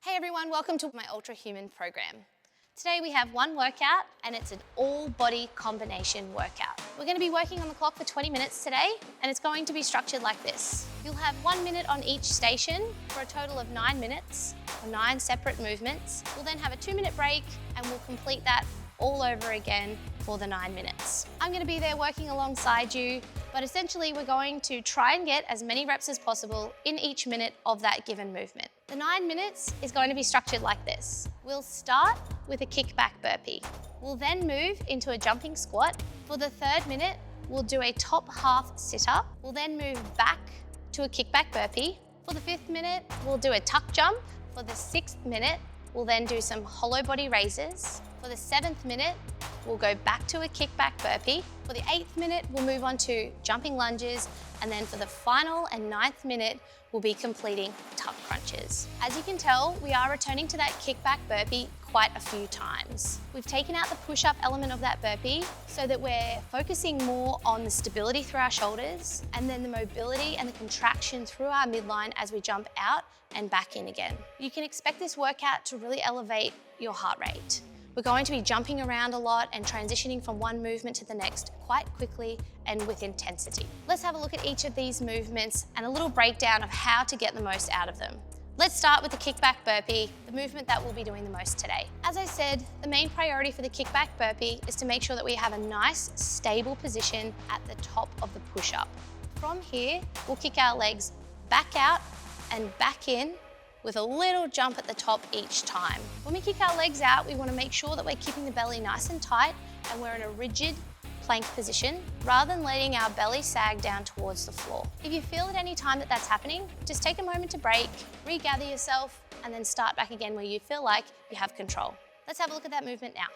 Hey everyone, welcome to my Ultrahuman program. Today we have one workout and it's an all-body combination workout. We're going to be working on the clock for 20 minutes today and it's going to be structured like this. You'll have 1 minute on each station for a total of 9 minutes, or 9 separate movements. We'll then have a 2-minute break and we'll complete that all over again for the 9 minutes. I'm going to be there working alongside you, but essentially we're going to try and get as many reps as possible in each minute of that given movement. The 9 minutes is going to be structured like this. We'll start with a kickback burpee. We'll then move into a jumping squat. For the 3rd minute, we'll do a top half sit-up. We'll then move back to a kickback burpee. For the 5th minute, we'll do a tuck jump. For the 6th minute, we'll then do some hollow body raises. For the 7th minute, we'll go back to a kickback burpee. For the 8th minute, we'll move on to jumping lunges. And then for the final and 9th minute, we'll be completing tuck crunches. As you can tell, we are returning to that kickback burpee quite a few times. We've taken out the push-up element of that burpee so that we're focusing more on the stability through our shoulders and then the mobility and the contraction through our midline as we jump out and back in again. You can expect this workout to really elevate your heart rate. We're going to be jumping around a lot and transitioning from one movement to the next quite quickly and with intensity. Let's have a look at each of these movements and a little breakdown of how to get the most out of them. Let's start with the kickback burpee, the movement that we'll be doing the most today. As I said, the main priority for the kickback burpee is to make sure that we have a nice, stable position at the top of the push-up. From here, we'll kick our legs back out and back in with a little jump at the top each time. When we kick our legs out, we want to make sure that we're keeping the belly nice and tight and we're in a rigid plank position rather than letting our belly sag down towards the floor. If you feel at any time that that's happening, just take a moment to break, regather yourself, and then start back again where you feel like you have control. Let's have a look at that movement now.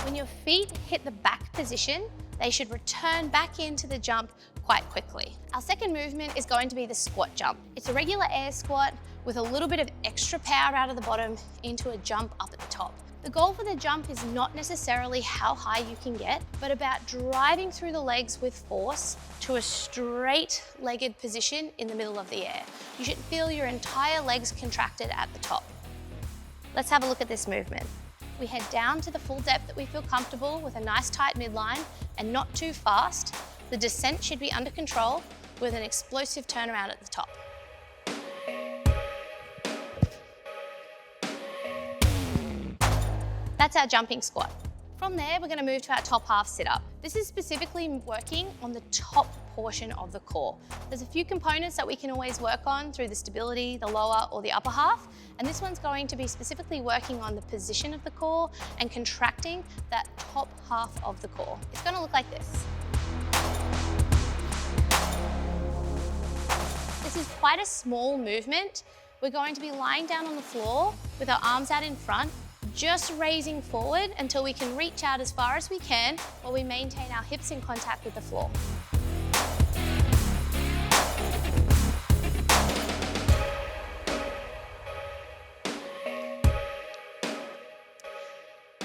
When your feet hit the back position, they should return back into the jump quite quickly. Our second movement is going to be the squat jump. It's a regular air squat with a little bit of extra power out of the bottom into a jump up at the top. The goal for the jump is not necessarily how high you can get, but about driving through the legs with force to a straight-legged position in the middle of the air. You should feel your entire legs contracted at the top. Let's have a look at this movement. We head down to the full depth that we feel comfortable with a nice tight midline and not too fast. The descent should be under control with an explosive turnaround at the top. That's our jumping squat. From there, we're going to move to our top half sit-up. This is specifically working on the top portion of the core. There's a few components that we can always work on through the stability, the lower or the upper half, and this one's going to be specifically working on the position of the core and contracting that top half of the core. It's going to look like this. This is quite a small movement. We're going to be lying down on the floor with our arms out in front, just raising forward until we can reach out as far as we can while we maintain our hips in contact with the floor.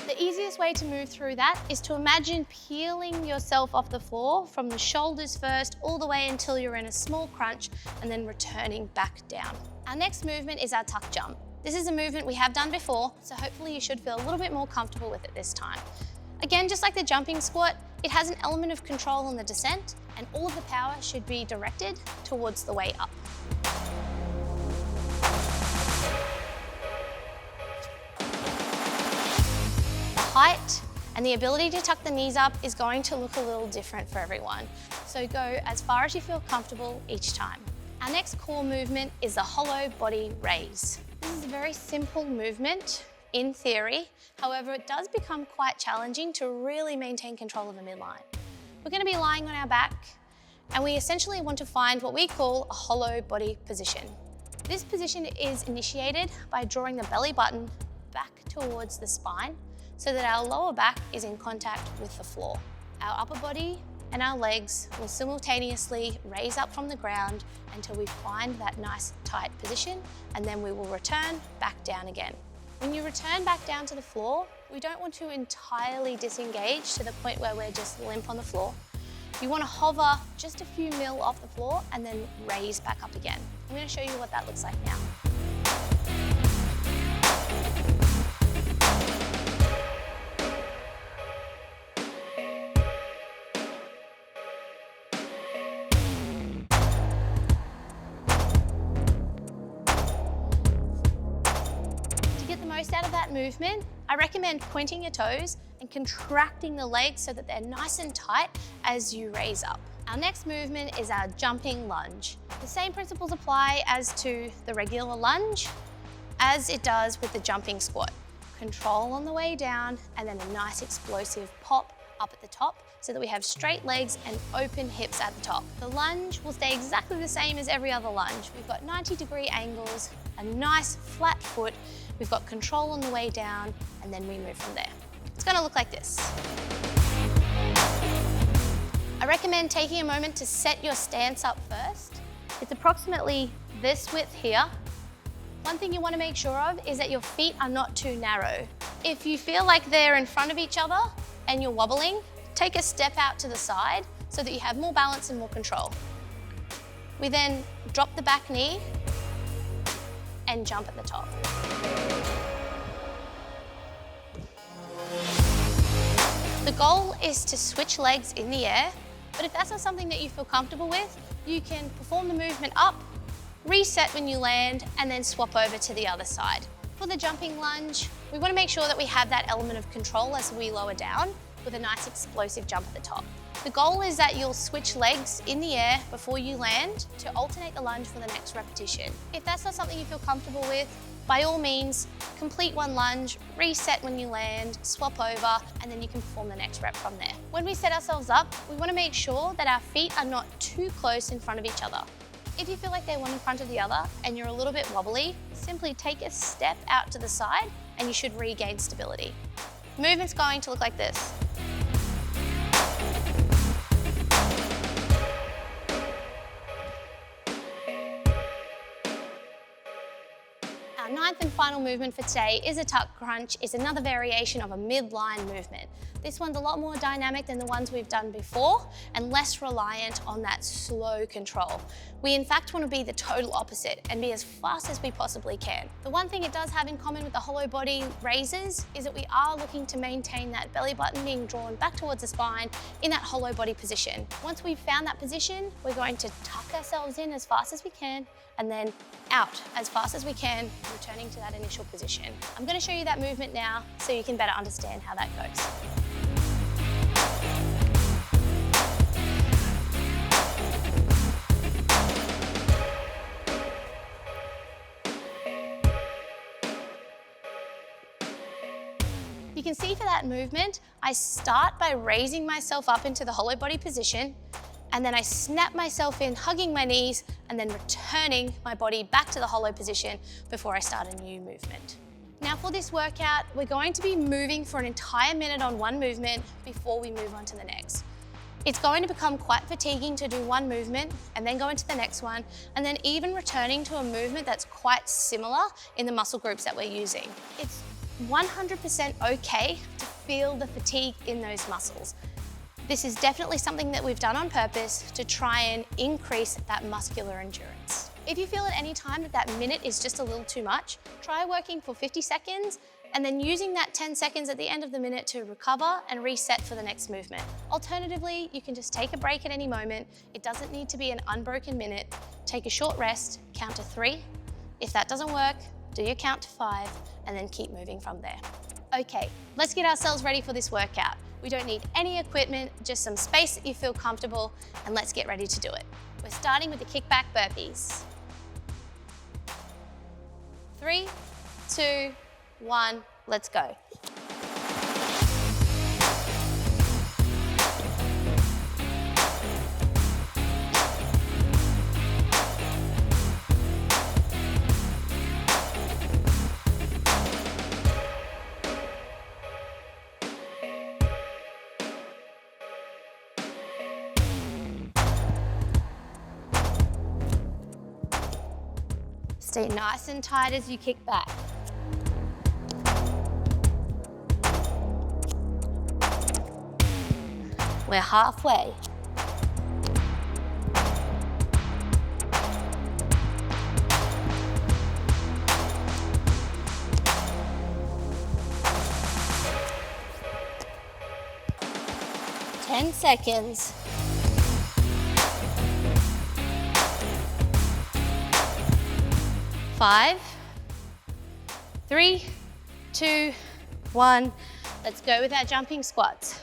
The easiest way to move through that is to imagine peeling yourself off the floor from the shoulders first all the way until you're in a small crunch and then returning back down. Our next movement is our tuck jump. This is a movement we have done before, so hopefully you should feel a little bit more comfortable with it this time. Again, just like the jumping squat, it has an element of control on the descent and all of the power should be directed towards the way up. The height and the ability to tuck the knees up is going to look a little different for everyone, so go as far as you feel comfortable each time. Our next core movement is the hollow body raise. This is a very simple movement in theory, however it does become quite challenging to really maintain control of the midline. We're going to be lying on our back and we essentially want to find what we call a hollow body position. This position is initiated by drawing the belly button back towards the spine so that our lower back is in contact with the floor. Our upper body and our legs will simultaneously raise up from the ground until we find that nice tight position, and then we will return back down again. When you return back down to the floor, we don't want to entirely disengage to the point where we're just limp on the floor. You want to hover just a few mil off the floor and then raise back up again. I'm going to show you what that looks like now. To get the most out of that movement, I recommend pointing your toes and contracting the legs so that they're nice and tight as you raise up. Our next movement is our jumping lunge. The same principles apply as to the regular lunge as it does with the jumping squat. Control on the way down and then a nice explosive pop up at the top so that we have straight legs and open hips at the top. The lunge will stay exactly the same as every other lunge. We've got 90-degree angles, a nice flat foot, we've got control on the way down, and then we move from there. It's gonna look like this. I recommend taking a moment to set your stance up first. It's approximately this width here. One thing you want to make sure of is that your feet are not too narrow. If you feel like they're in front of each other and you're wobbling, take a step out to the side so that you have more balance and more control. We then drop the back knee and jump at the top. The goal is to switch legs in the air, but if that's not something that you feel comfortable with, you can perform the movement up, reset when you land, and then swap over to the other side. For the jumping lunge, we want to make sure that we have that element of control as we lower down with a nice explosive jump at the top. The goal is that you'll switch legs in the air before you land to alternate the lunge for the next repetition. If that's not something you feel comfortable with, by all means, complete one lunge, reset when you land, swap over, and then you can perform the next rep from there. When we set ourselves up, we want to make sure that our feet are not too close in front of each other. If you feel like they're one in front of the other and you're a little bit wobbly, simply take a step out to the side and you should regain stability. The movement's going to look like this. Our ninth and final movement for today is a tuck crunch. It's another variation of a midline movement. This one's a lot more dynamic than the ones we've done before and less reliant on that slow control. We in fact want to be the total opposite and be as fast as we possibly can. The one thing it does have in common with the hollow body raises is that we are looking to maintain that belly button being drawn back towards the spine in that hollow body position. Once we've found that position, we're going to tuck ourselves in as fast as we can and then out as fast as we can, returning to that initial position. I'm going to show you that movement now so you can better understand how that goes. You can see for that movement, I start by raising myself up into the hollow body position, and then I snap myself in, hugging my knees, and then returning my body back to the hollow position before I start a new movement. Now for this workout, we're going to be moving for an entire minute on one movement before we move on to the next. It's going to become quite fatiguing to do one movement and then go into the next one, and then even returning to a movement that's quite similar in the muscle groups that we're using. It's 100% okay to feel the fatigue in those muscles. This is definitely something that we've done on purpose to try and increase that muscular endurance. If you feel at any time that that minute is just a little too much, try working for 50 seconds and then using that 10 seconds at the end of the minute to recover and reset for the next movement. Alternatively, you can just take a break at any moment. It doesn't need to be an unbroken minute. Take a short rest, count to 3. If that doesn't work, do your count to 5 and then keep moving from there. Okay, let's get ourselves ready for this workout. We don't need any equipment, just some space that you feel comfortable, and let's get ready to do it. We're starting with the kickback burpees. 3, 2, 1, let's go. Stay nice and tight as you kick back. We're halfway. 10 seconds. 5, 3, 2, 1. Let's go with our jumping squats.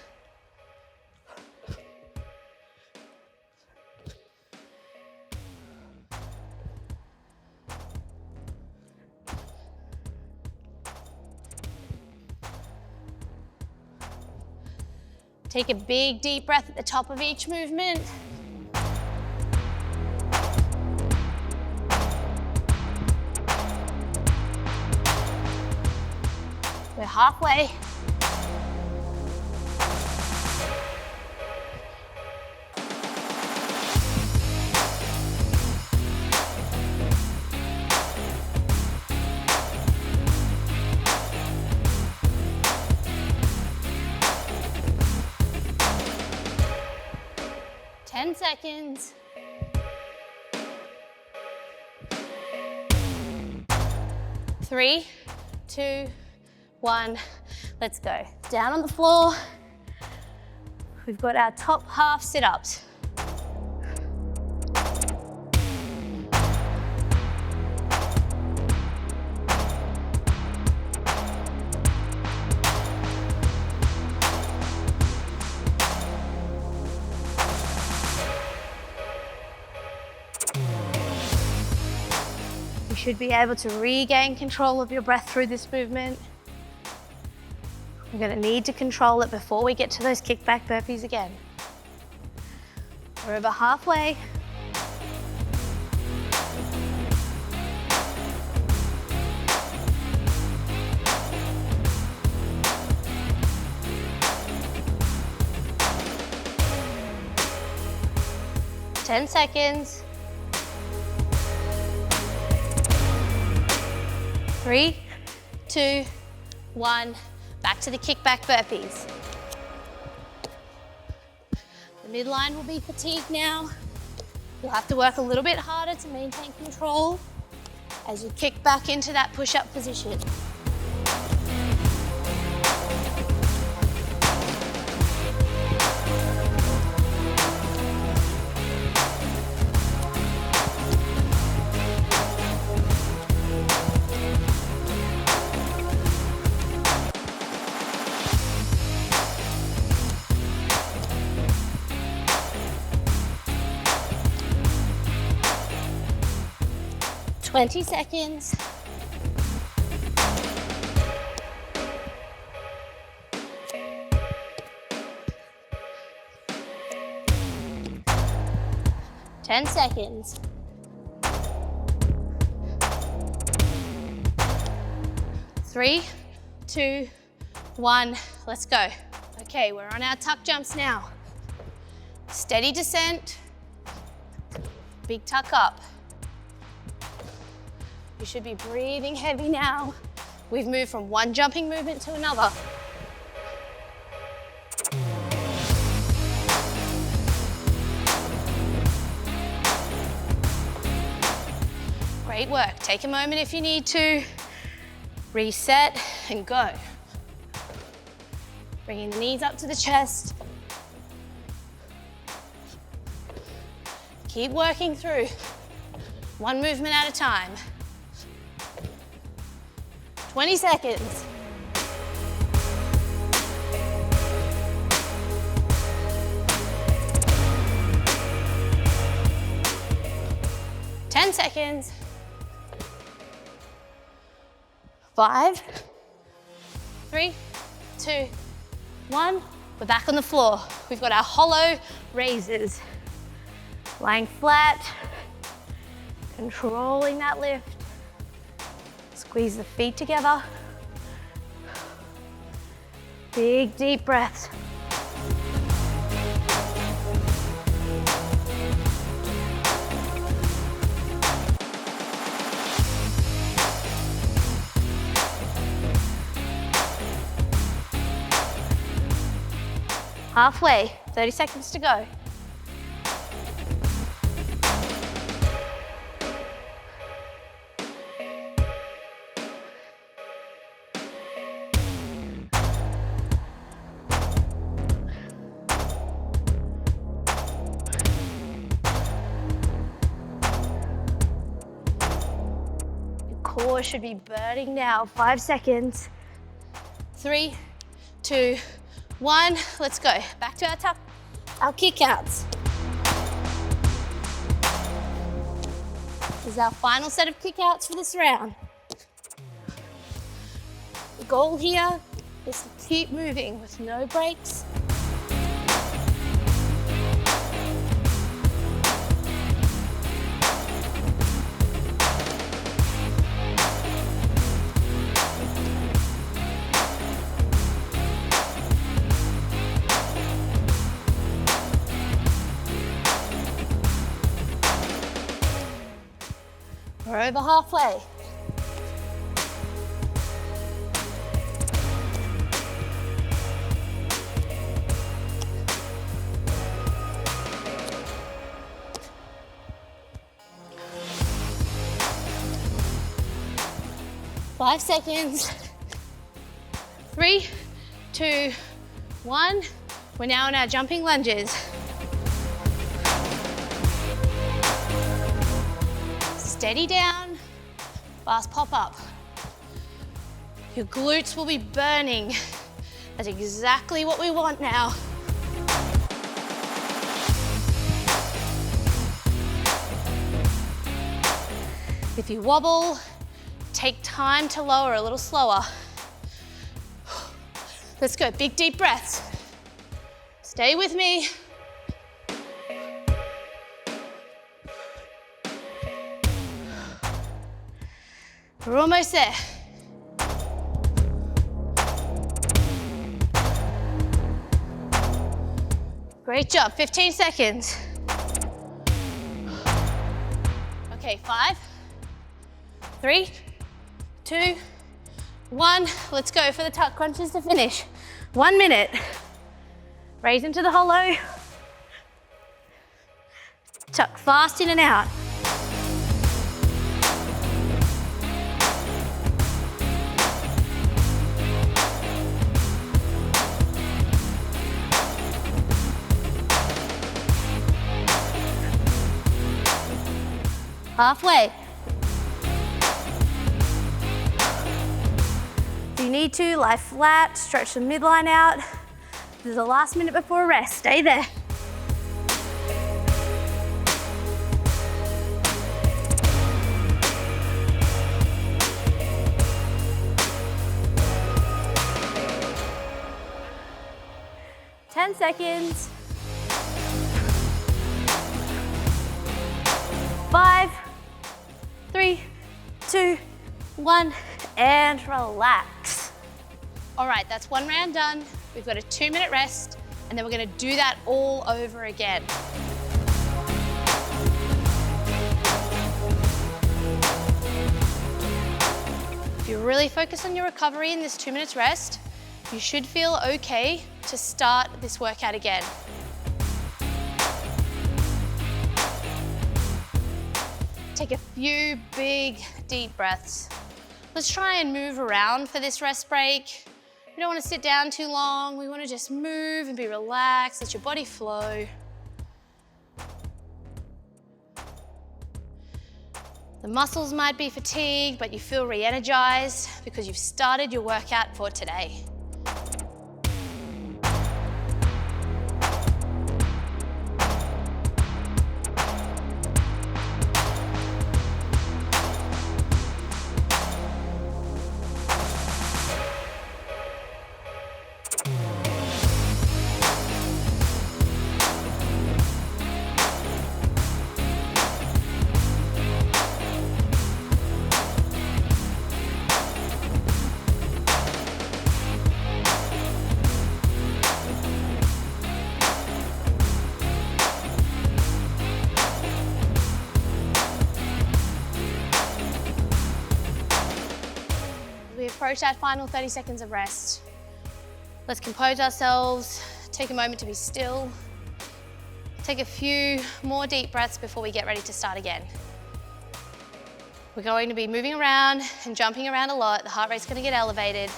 Take a big deep breath at the top of each movement. We're halfway. Seconds. 3, 2, 1. Let's go. Down on the floor. We've got our top half sit-ups. You should be able to regain control of your breath through this movement. We're going to need to control it before we get to those kickback burpees again. We're over halfway. Ten seconds. 3, 2, 1. Back to the kickback burpees. The midline will be fatigued now. You'll have to work a little bit harder to maintain control as you kick back into that push-up position. Twenty seconds. Ten seconds. 3, 2, 1. Let's go. Okay, we're on our tuck jumps now. Steady descent, big tuck up. You should be breathing heavy now. We've moved from one jumping movement to another. Great work. Take a moment if you need to. Reset and go. Bringing the knees up to the chest. Keep working through. One movement at a time. 20 seconds. Ten seconds. 5, 3, 2, 1. We're back on the floor. We've got our hollow raises. Lying flat, controlling that lift. Squeeze the feet together. Big, deep breaths. Halfway, 30 seconds to go. core should be burning now. 5 seconds. 3, 2, 1. Let's go. Back to our kick outs. This is our final set of kick outs for this round. The goal here is to keep moving with no breaks. We're over halfway. Five seconds. 3, 2, 1. We're now in our jumping lunges. Steady down, fast pop up. Your glutes will be burning. That's exactly what we want now. If you wobble, take time to lower a little slower. Let's go, big deep breaths. Stay with me. We're almost there. Great job, 15 seconds. Okay, 5, 3, 2, 1. Let's go for the tuck crunches to finish. 1 minute. Raise into the hollow. Tuck fast in and out. Halfway. If you need to, lie flat, stretch the midline out. This is the last minute before a rest. Stay there. Ten seconds. 5, 3, 2, 1, and relax. All right, that's one round done. We've got a 2-minute rest, and then we're gonna do that all over again. If you really focus on your recovery in this 2 minutes rest, you should feel okay to start this workout again. Take a few big, deep breaths. Let's try and move around for this rest break. We don't want to sit down too long. We want to just move and be relaxed, let your body flow. The muscles might be fatigued, but you feel re-energized because you've started your workout for today. We approach that final 30 seconds of rest. Let's compose ourselves, take a moment to be still, take a few more deep breaths before we get ready to start again. We're going to be moving around and jumping around a lot. The heart rate's going to get elevated,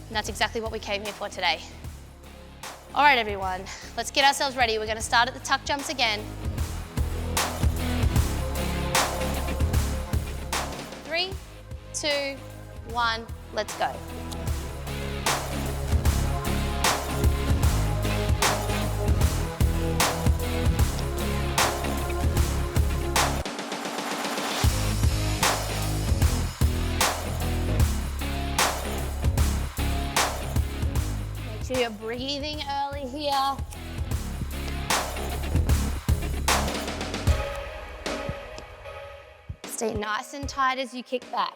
and that's exactly what we came here for today. All right, everyone, let's get ourselves ready. We're going to start at the tuck jumps again. 3, 2, 1, let's go. Make sure you're breathing early here. Stay nice and tight as you kick back.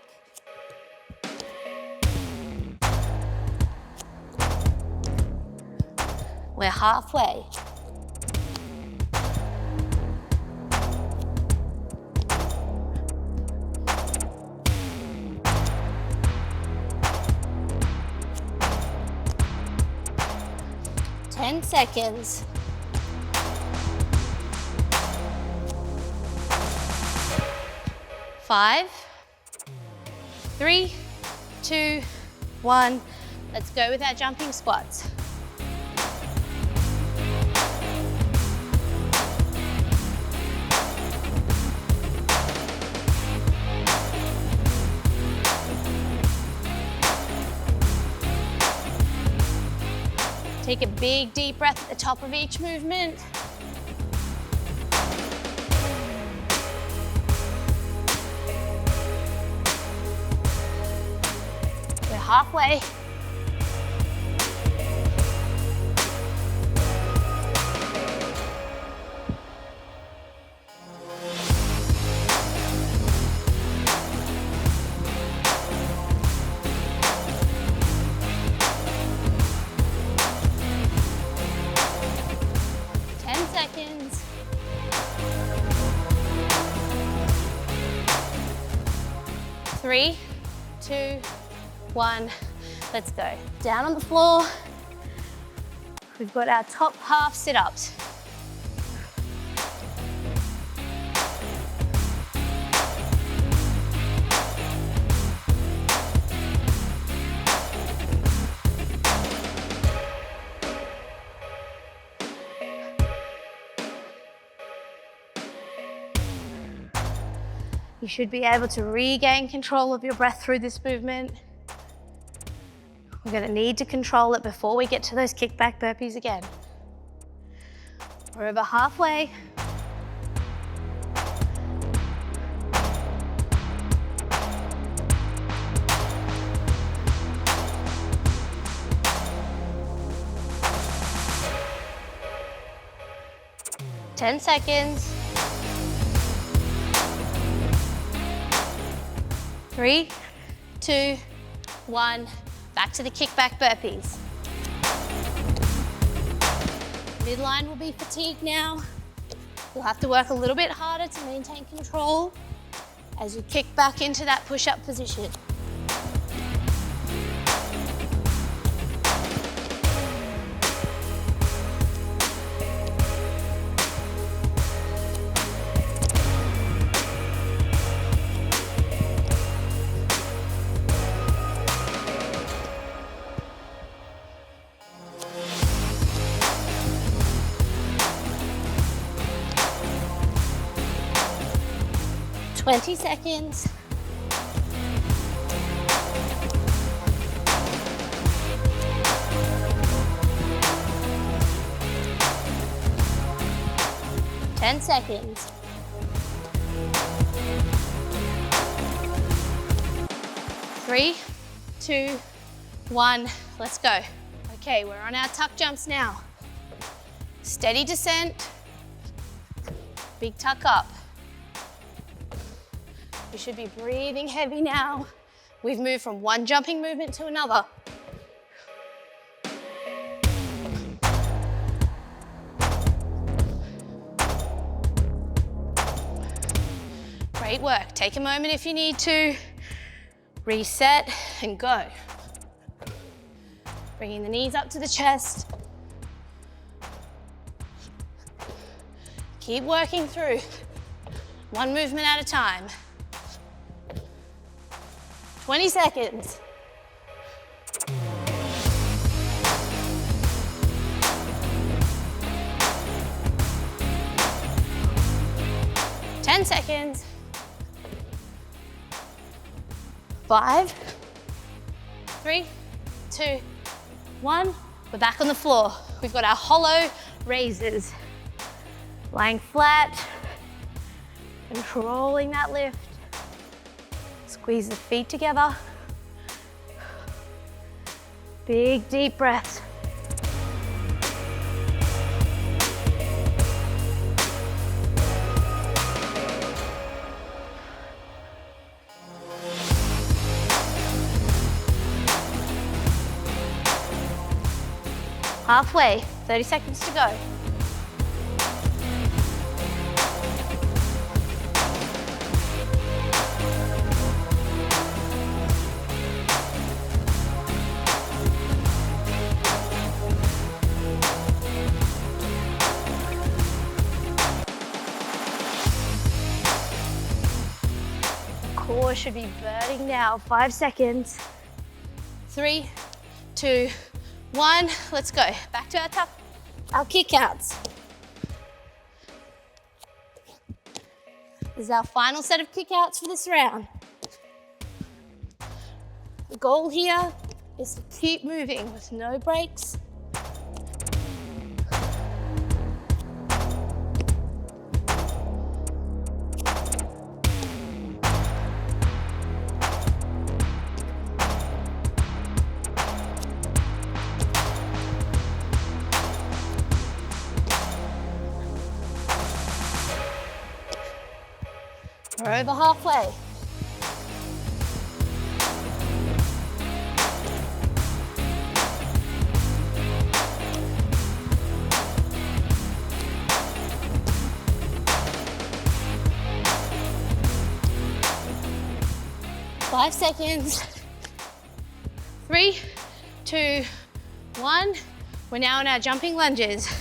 We're halfway. Ten seconds. 5, 3, 2, 1. Let's go with our jumping squats. Take a big deep breath at the top of each movement. We're halfway. Seconds. 3, 2, 1. Let's go. Down on the floor. We've got our top half sit-ups. You should be able to regain control of your breath through this movement. We're going to need to control it before we get to those kickback burpees again. We're over halfway. Ten seconds. 3, 2, 1. Back to the kickback burpees. Midline will be fatigued now. You'll have to work a little bit harder to maintain control as you kick back into that push-up position. Twenty seconds. Ten seconds. 3, 2, 1. Let's go. Okay, we're on our tuck jumps now. Steady descent. Big tuck up. You should be breathing heavy now. We've moved from one jumping movement to another. Great work. Take a moment if you need to. Reset and go. Bringing the knees up to the chest. Keep working through. One movement at a time. 20 seconds. Ten seconds. 5, 3, 2, 1. We're back on the floor. We've got our hollow raises. Lying flat, controlling that lift. Squeeze the feet together. Big, deep breaths. Halfway, 30 seconds to go. Core should be burning now. 5 seconds. 3, 2, 1. Let's go. Back to our kick outs. This is our final set of kick outs for this round. The goal here is to keep moving with no breaks. We're over halfway. Five seconds. 3, 2, 1. We're now in our jumping lunges.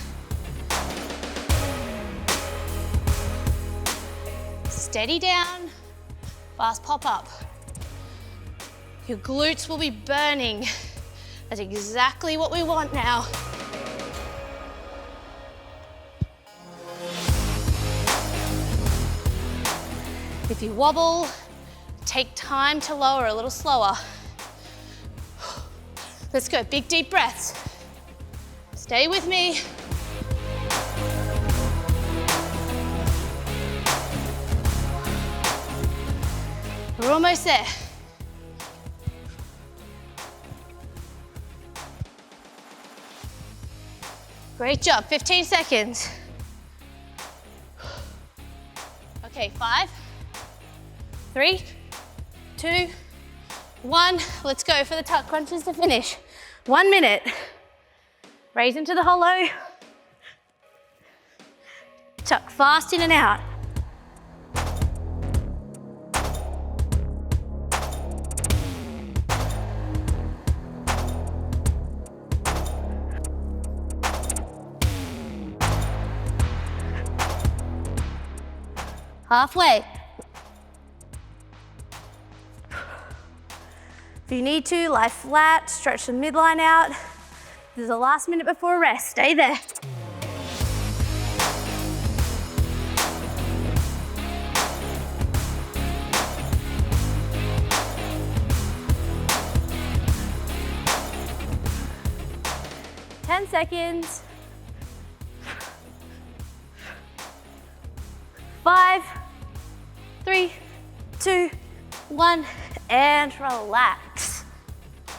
Steady down, fast pop up. Your glutes will be burning. That's exactly what we want now. If you wobble, take time to lower a little slower. Let's go, big deep breaths. Stay with me. We're almost there. Great job, 15 seconds. Okay, 5, 3, 2, 1. Let's go for the tuck crunches to finish. 1 minute. Raise into the hollow. Tuck fast in and out. Halfway. If you need to, lie flat, stretch the midline out. This is the last minute before rest. Stay there. Ten seconds. 5, 3, 2, 1, and relax.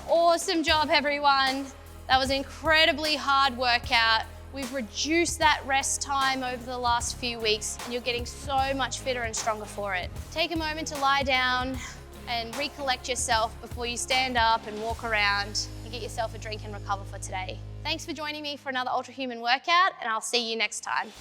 Awesome job, everyone. That was an incredibly hard workout. We've reduced that rest time over the last few weeks, and you're getting so much fitter and stronger for it. Take a moment to lie down and recollect yourself before you stand up and walk around and get yourself a drink and recover for today. Thanks for joining me for another Ultrahuman workout, and I'll see you next time.